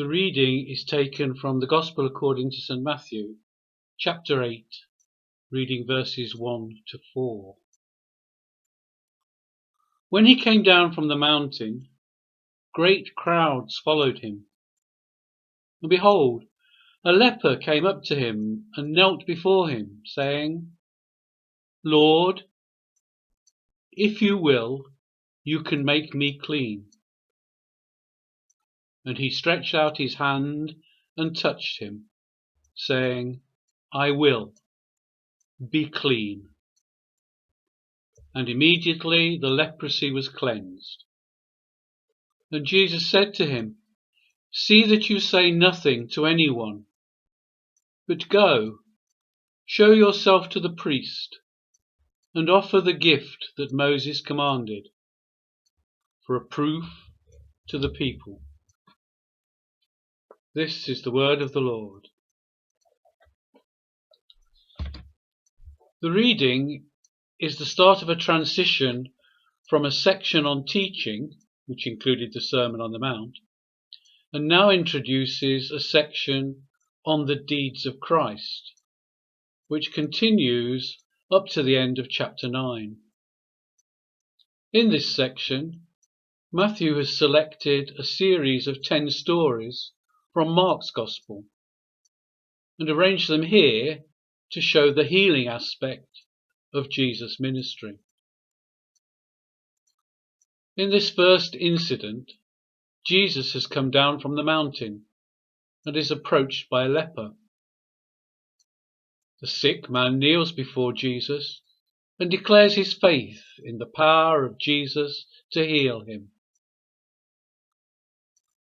The reading is taken from the Gospel according to St. Matthew, chapter 8, reading verses 1 to 4. When he came down from the mountain, great crowds followed him. And behold, a leper came up to him and knelt before him, saying, "Lord, if you will, you can make me clean." And he stretched out his hand and touched him, saying, "I will, be clean." And immediately the leprosy was cleansed. And Jesus said to him, "See that you say nothing to anyone, but go, show yourself to the priest, and offer the gift that Moses commanded, for a proof to the people." This is the word of the Lord. The reading is the start of a transition from a section on teaching, which included the Sermon on the Mount, and now introduces a section on the deeds of Christ, which continues up to the end of chapter 9. In this section, Matthew has selected a series of 10 stories from Mark's Gospel and arranged them here to show the healing aspect of Jesus' ministry. In this first incident, Jesus has come down from the mountain and is approached by a leper. The sick man kneels before Jesus and declares his faith in the power of Jesus to heal him.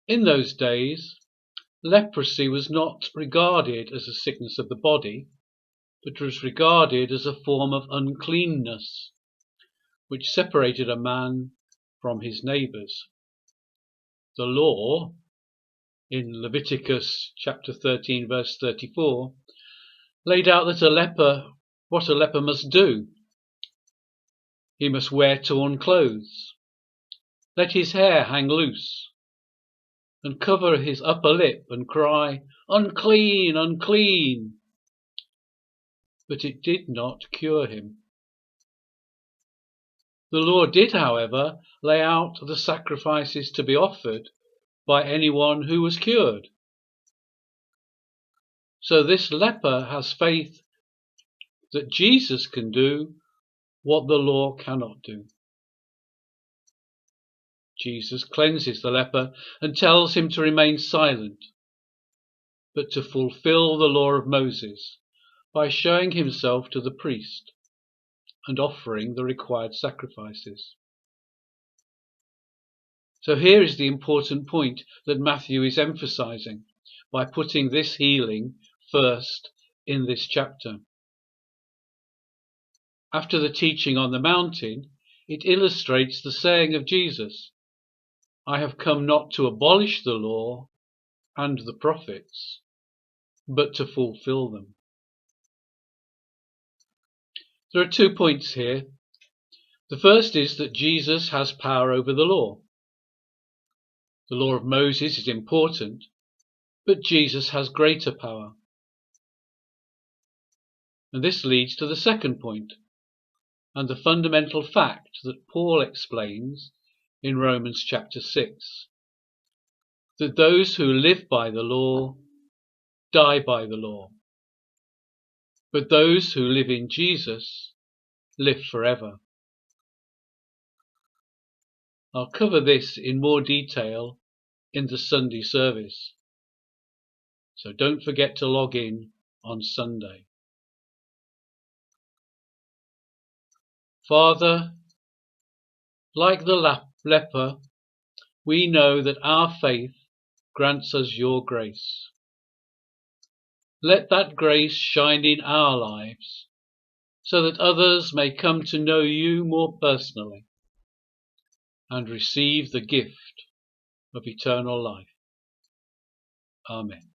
In those days, leprosy was not regarded as a sickness of the body, but was regarded as a form of uncleanness, which separated a man from his neighbours. The law, in Leviticus chapter 13, verse 34, laid out that what a leper must do. He must wear torn clothes, let his hair hang loose, and cover his upper lip and cry, "Unclean, unclean!" But it did not cure him. The law did, however, lay out the sacrifices to be offered by anyone who was cured. So this leper has faith that Jesus can do what the law cannot do. Jesus cleanses the leper and tells him to remain silent, but to fulfill the law of Moses by showing himself to the priest and offering the required sacrifices. So here is the important point that Matthew is emphasizing by putting this healing first in this chapter. After the teaching on the mountain, it illustrates the saying of Jesus, "I have come not to abolish the law and the prophets, but to fulfill them." There are 2 points here. The first is that Jesus has power over the law. The law of Moses is important, but Jesus has greater power. And this leads to the second point, and the fundamental fact that Paul explains in Romans chapter 6, that those who live by the law die by the law, but those who live in Jesus live forever. I'll cover this in more detail in the Sunday service, so don't forget to log in on Sunday. Father, like the leper, we know that our faith grants us your grace. Let that grace shine in our lives so that others may come to know you more personally and receive the gift of eternal life. Amen.